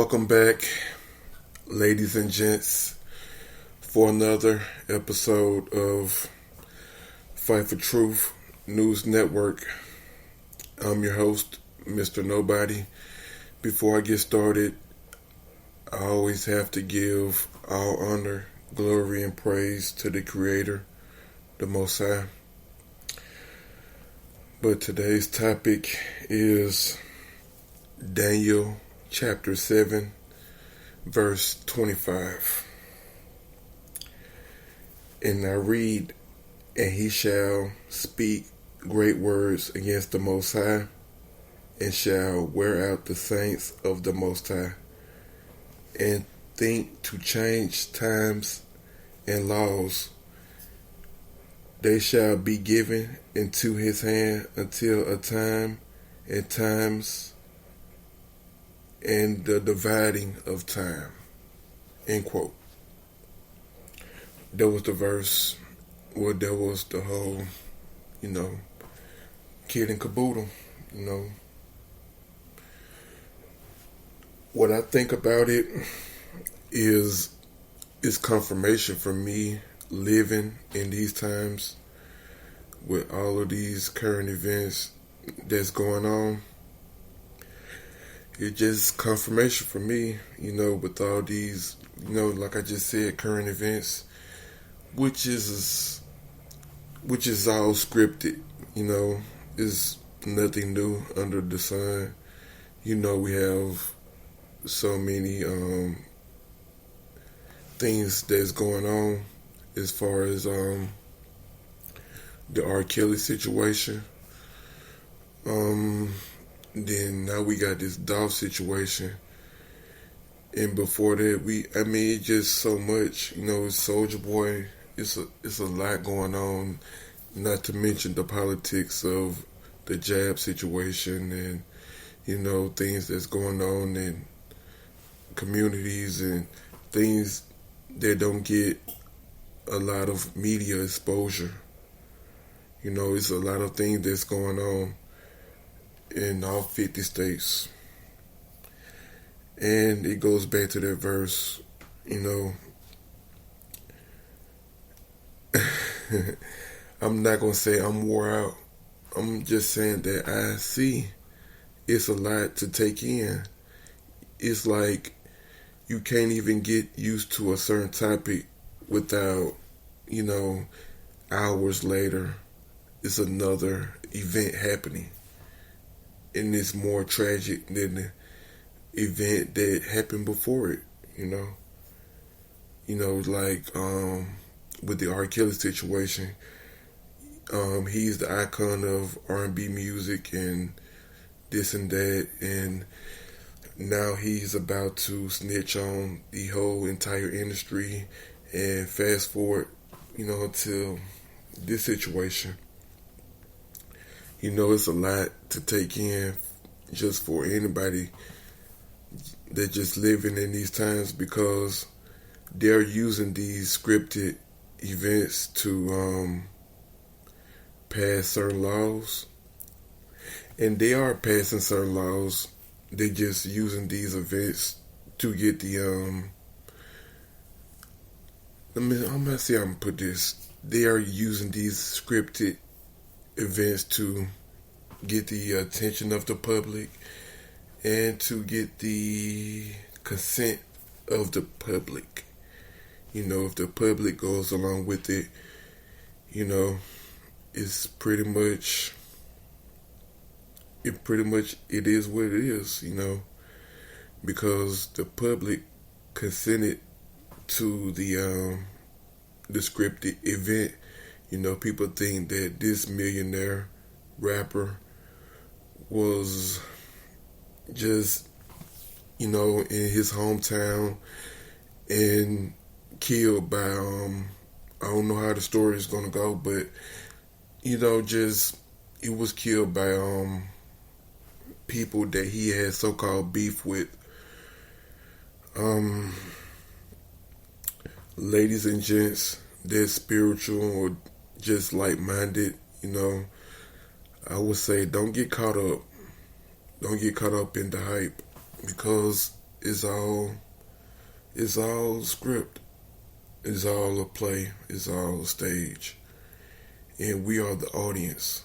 Welcome back, ladies and gents, for another episode of Fight for Truth News Network. I'm your host, Mr. Nobody. Before I get started, I always have to give all honor, glory, and praise to the Creator, the Most High. But today's topic is Daniel chapter 7, verse 25. And I read, "And he shall speak great words against the Most High, and shall wear out the saints of the Most High, and think to change times and laws. They shall be given into his hand until a time and times and the dividing of time." End quote. That was the verse. Well, that was the whole, kid and caboodle. What I think about it is it's confirmation for me living in these times with all of these current events that's going on. It's just confirmation for me, with all these, like I just said, current events, which is all scripted, is nothing new under the sun. We have so many things that's going on as far as the R. Kelly situation. Then now we got this Dolph situation, and before that it's just so much. Soulja Boy. It's a lot going on. Not to mention the politics of the jab situation, and things that's going on in communities and things that don't get a lot of media exposure. It's a lot of things that's going on in all 50 states. And it goes back to that verse, I'm not going to say I'm wore out. I'm just saying that I see it's a lot to take in. It's like you can't even get used to a certain topic without, hours later, it's another event happening. And it's more tragic than the event that happened before it, like with the R. Kelly situation. He's the icon of R&B music and this and that, and now he's about to snitch on the whole entire industry. And fast forward, until this situation. It's a lot to take in just for anybody that just living in these times, because they're using these scripted events to pass certain laws. And they are passing certain laws. They're just using these events to get the I'm gonna see how I'm gonna put this. They are using these scripted events to get the attention of the public and to get the consent of the public. If the public goes along with it, it's pretty much it is what it is, because the public consented to the scripted event. People think that this millionaire rapper was just, in his hometown and killed by, I don't know how the story is going to go, but, he was killed by people that he had so-called beef with. Ladies and gents, that's spiritual or just like-minded, I would say don't get caught up. Don't get caught up in the hype, because It's all script. It's all a play. It's all a stage. And we are the audience.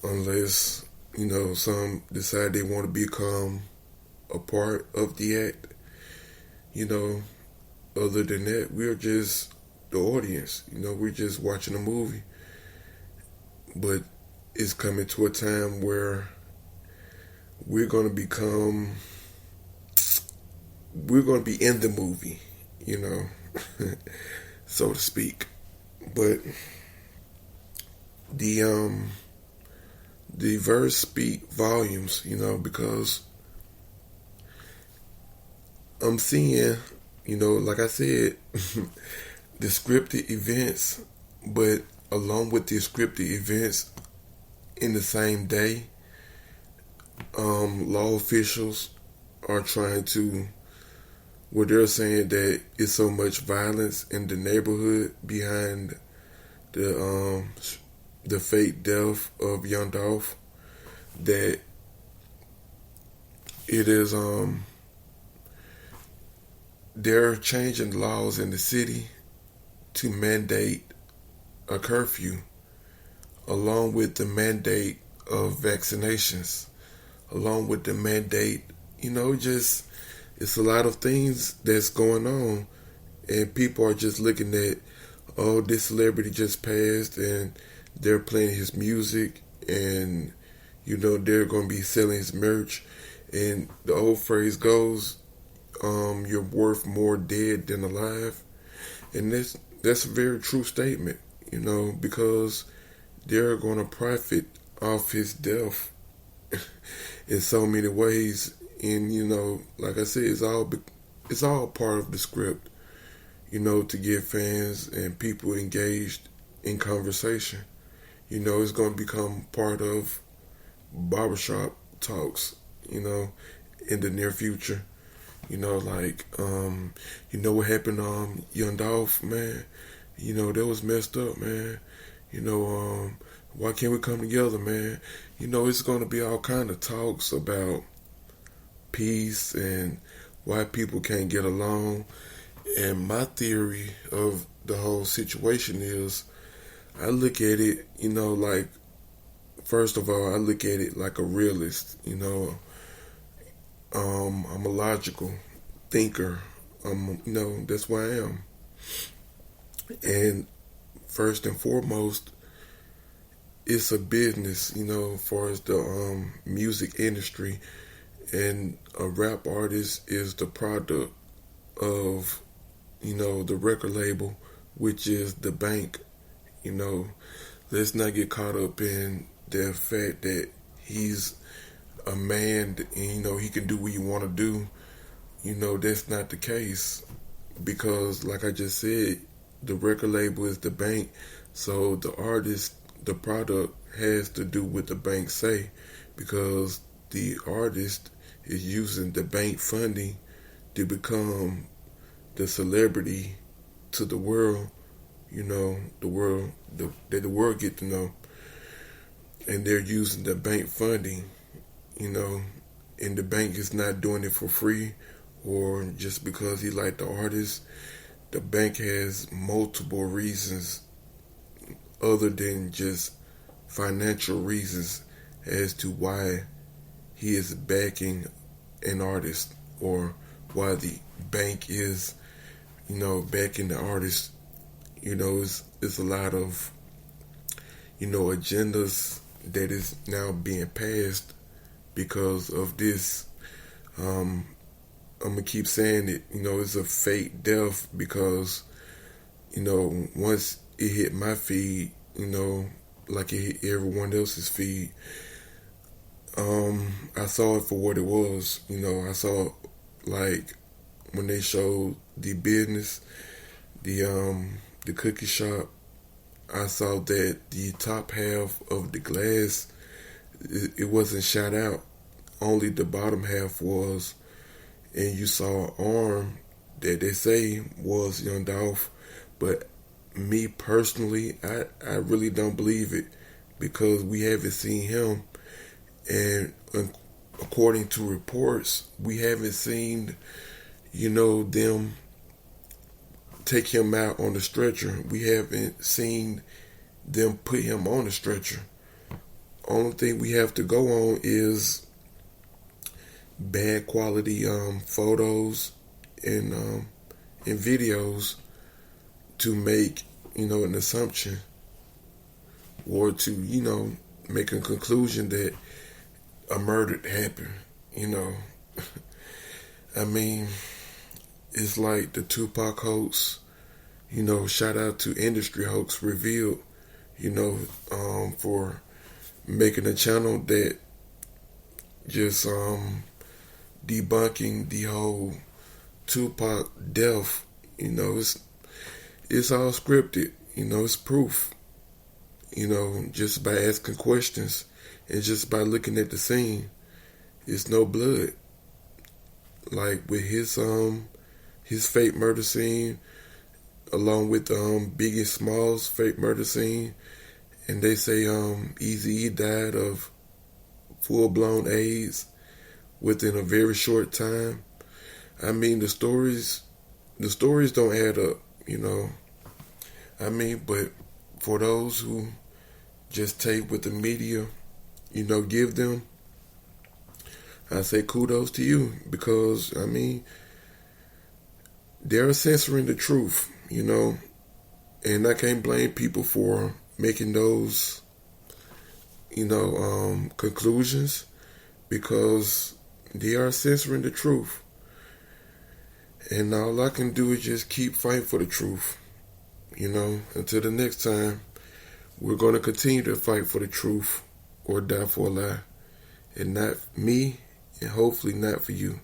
Unless, some decide they want to become a part of the act. Other than that, we're just the audience. We're just watching a movie. But it's coming to a time where we're going to be in the movie, so to speak. But the verse speak volumes, because I'm seeing, like I said, the scripted events, but along with the scripted events in the same day, law officials are trying to, they're saying that it's so much violence in the neighborhood behind the fake death of Young Dolph that it is they're changing laws in the city to mandate a curfew along with the mandate of vaccinations, along with the mandate, just it's a lot of things that's going on, and people are just looking at, oh, this celebrity just passed, and they're playing his music, and they're going to be selling his merch, and the old phrase goes, you're worth more dead than alive, and that's a very true statement, because they're going to profit off his death in so many ways. And like I said, it's all part of the script, to get fans and people engaged in conversation. It's going to become part of barbershop talks, in the near future. What happened, Young Dolph, man, that was messed up, man. Why can't we come together, man? It's going to be all kind of talks about peace and why people can't get along. And my theory of the whole situation is, I look at it, like, first of all, I look at it like a realist, I'm a logical thinker. That's why I am. And first and foremost, it's a business, as far as the music industry, and a rap artist is the product of, the record label, which is the bank. Let's not get caught up in the fact that he's a man and, he can do what you want to do. That's not the case, because like I just said, the record label is the bank, so the artist, the product, has to do what the bank say, because the artist is using the bank funding to become the celebrity to the world, that the world get to know, and they're using the bank funding, and the bank is not doing it for free or just because he liked the artist. The bank has multiple reasons other than just financial reasons as to why he is backing an artist, or why the bank is, backing the artist. It's a lot of, agendas that is now being passed because of this. I'm gonna keep saying it, it's a fake death, because, once it hit my feed, like it hit everyone else's feed, I saw it for what it was. I saw, like, when they showed the business, the cookie shop, I saw that the top half of the glass, it wasn't shot out. Only the bottom half was. And you saw an arm that they say was Young Dolph. But me personally, I really don't believe it, because we haven't seen him. And according to reports, we haven't seen, them take him out on the stretcher. We haven't seen them put him on the stretcher. Only thing we have to go on is bad quality photos and videos to make an assumption, or to make a conclusion that a murder happened. I mean, it's like the Tupac hoax. Shout out to Industry Hoax Revealed. For making a channel that just debunking the whole Tupac death. It's all scripted. It's proof. Just by asking questions and just by looking at the scene, it's no blood. Like with his fake murder scene, along with Biggie Smalls' fake murder scene, and they say Eazy-E died of full-blown AIDS within a very short time. I mean, the stories don't add up, but for those who just take what the media, give them, I say kudos to you, because, they're censoring the truth, and I can't blame people for making those, conclusions, because they are censoring the truth. And all I can do is just keep fighting for the truth, until the next time. We're going to continue to fight for the truth or die for a lie. And not me, and hopefully not for you.